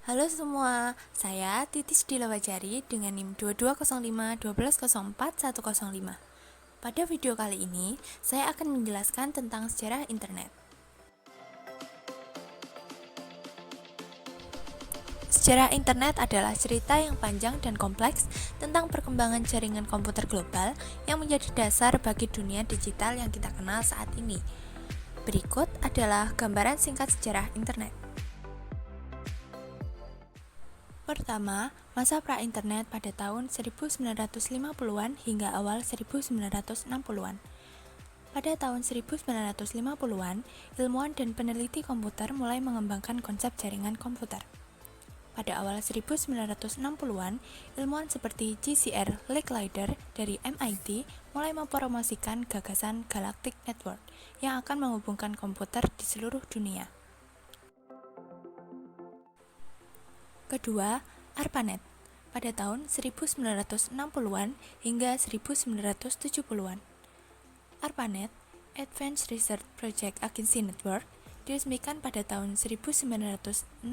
Halo semua, saya Titis Dilawajari dengan NIM 2205 1204105. Pada video kali ini, saya akan menjelaskan tentang sejarah internet. Sejarah internet adalah cerita yang panjang dan kompleks tentang perkembangan jaringan komputer global yang menjadi dasar bagi dunia digital yang kita kenal saat ini. Berikut adalah gambaran singkat sejarah internet. Pertama, masa pra-internet pada tahun 1950-an hingga awal 1960-an. Pada tahun 1950-an, ilmuwan dan peneliti komputer mulai mengembangkan konsep jaringan komputer. Pada awal 1960-an, ilmuwan seperti J.C.R. Licklider dari MIT mulai mempromosikan gagasan Galactic Network yang akan menghubungkan komputer di seluruh dunia. Kedua, ARPANET pada tahun 1960-an hingga 1970-an. ARPANET, Advanced Research Project Agency Network, diresmikan pada tahun 1969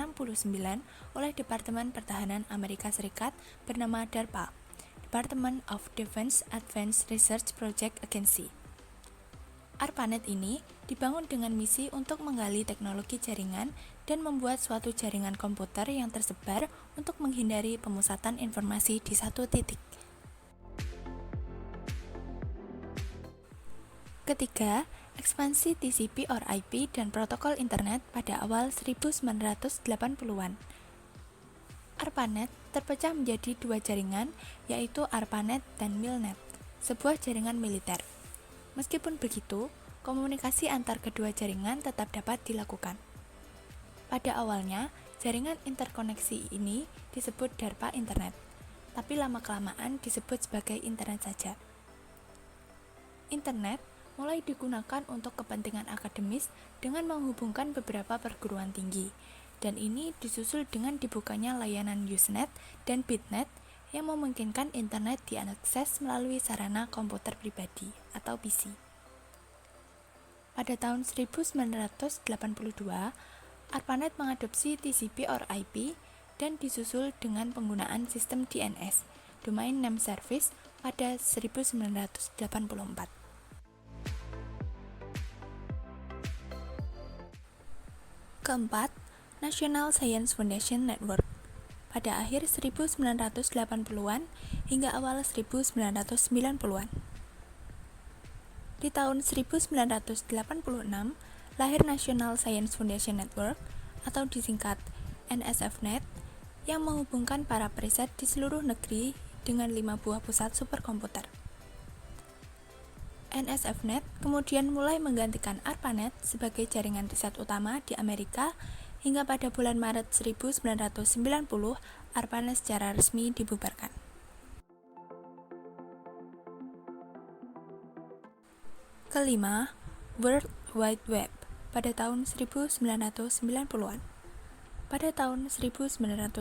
oleh Departemen Pertahanan Amerika Serikat bernama DARPA, Department of Defense Advanced Research Project Agency. ARPANET ini dibangun dengan misi untuk menggali teknologi jaringan dan membuat suatu jaringan komputer yang tersebar untuk menghindari pemusatan informasi di satu titik. Ketiga, ekspansi TCP or IP dan protokol internet pada awal 1980-an. ARPANET terpecah menjadi dua jaringan, yaitu ARPANET dan MILNET, sebuah jaringan militer. Meskipun begitu, komunikasi antar kedua jaringan tetap dapat dilakukan. Pada awalnya, jaringan interkoneksi ini disebut DARPA Internet, tapi lama-kelamaan disebut sebagai Internet saja. Internet mulai digunakan untuk kepentingan akademis dengan menghubungkan beberapa perguruan tinggi, dan ini disusul dengan dibukanya layanan Usenet dan Bitnet yang memungkinkan internet diakses melalui sarana komputer pribadi atau PC. Pada tahun 1982, ARPANET mengadopsi TCP or IP dan disusul dengan penggunaan sistem DNS, Domain Name Service, pada 1984. Keempat, National Science Foundation Network pada akhir 1980-an hingga awal 1990-an. Di tahun 1986, lahir National Science Foundation Network atau disingkat NSFNet yang menghubungkan para periset di seluruh negeri dengan 5 buah pusat superkomputer. NSFNet kemudian mulai menggantikan ARPANET sebagai jaringan riset utama di Amerika hingga pada bulan Maret 1990, ARPANET secara resmi dibubarkan. Kelima, World Wide Web pada tahun 1990-an. Pada tahun 1990,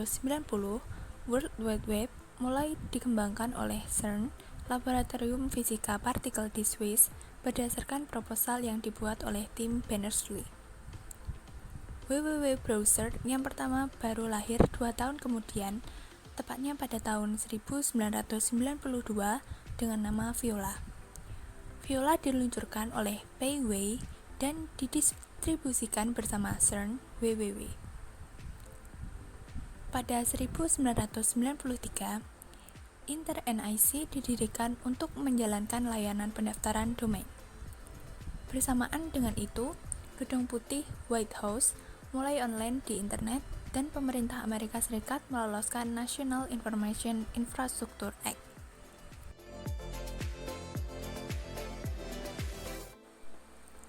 World Wide Web mulai dikembangkan oleh CERN, Laboratorium Fisika Partikel di Swiss, berdasarkan proposal yang dibuat oleh tim Berners-Lee. WWW browser yang pertama baru lahir 2 tahun kemudian, tepatnya pada tahun 1992 dengan nama Viola. Viola diluncurkan oleh Pei Wei dan didistribusikan bersama CERN WWW. Pada 1993, Inter-NIC didirikan untuk menjalankan layanan pendaftaran domain. Bersamaan dengan itu, Gedung Putih White House mulai online di internet dan pemerintah Amerika Serikat meloloskan National Information Infrastructure Act.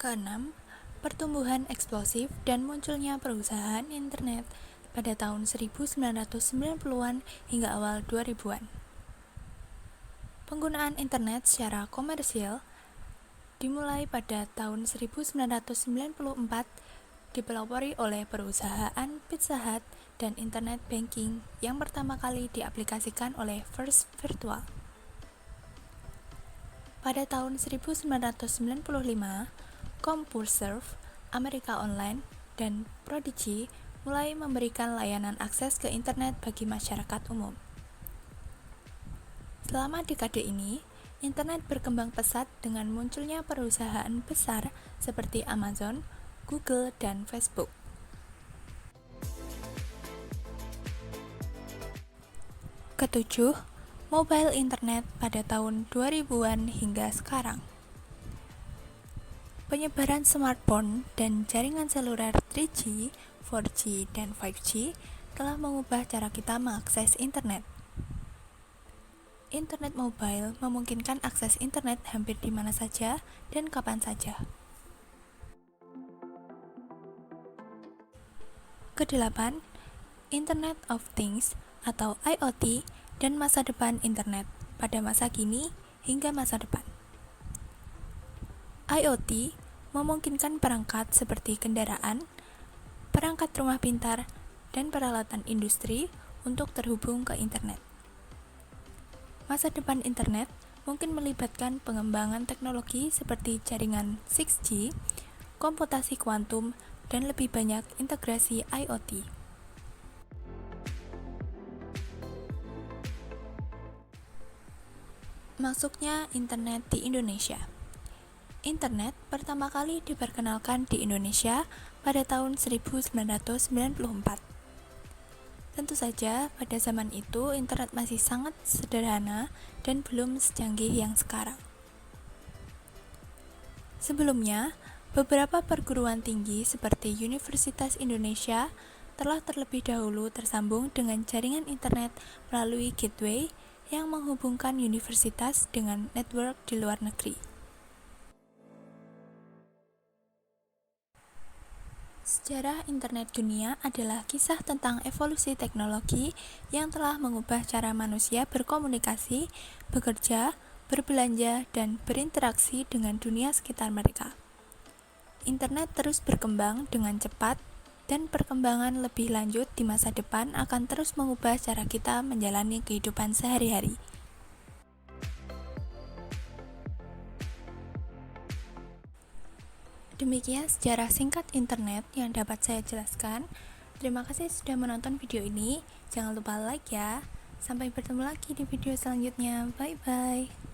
Keenam, pertumbuhan eksplosif dan munculnya perusahaan internet pada tahun 1990-an hingga awal 2000-an. Penggunaan internet secara komersial dimulai pada tahun 1994, dipelopori oleh perusahaan Pizza Hut dan internet banking yang pertama kali diaplikasikan oleh First Virtual. Pada tahun 1995, CompuServe, America Online, dan Prodigy mulai memberikan layanan akses ke internet bagi masyarakat umum. Selama dekade ini, internet berkembang pesat dengan munculnya perusahaan besar seperti Amazon, Google, dan Facebook. Ketujuh, mobile internet pada tahun 2000-an hingga sekarang. Penyebaran smartphone dan jaringan seluler 3G, 4G, dan 5G telah mengubah cara kita mengakses internet. Internet mobile memungkinkan akses internet hampir di mana saja dan kapan saja. Kedelapan, Internet of Things atau IoT dan masa depan internet pada masa kini hingga masa depan. IoT memungkinkan perangkat seperti kendaraan, perangkat rumah pintar, dan peralatan industri untuk terhubung ke internet. Masa depan internet mungkin melibatkan pengembangan teknologi seperti jaringan 6G, komputasi kuantum, dan lebih banyak integrasi IoT. Masuknya internet di Indonesia. Internet pertama kali diperkenalkan di Indonesia pada tahun 1994. Tentu saja, pada zaman itu internet masih sangat sederhana dan belum secanggih yang sekarang. Sebelumnya, beberapa perguruan tinggi seperti Universitas Indonesia telah terlebih dahulu tersambung dengan jaringan internet melalui gateway yang menghubungkan universitas dengan network di luar negeri. Sejarah internet dunia adalah kisah tentang evolusi teknologi yang telah mengubah cara manusia berkomunikasi, bekerja, berbelanja, dan berinteraksi dengan dunia sekitar mereka. Internet terus berkembang dengan cepat, dan perkembangan lebih lanjut di masa depan akan terus mengubah cara kita menjalani kehidupan sehari-hari. Demikian sejarah singkat internet yang dapat saya jelaskan. Terima kasih sudah menonton video ini. Jangan lupa like ya. Sampai bertemu lagi di video selanjutnya. Bye-bye.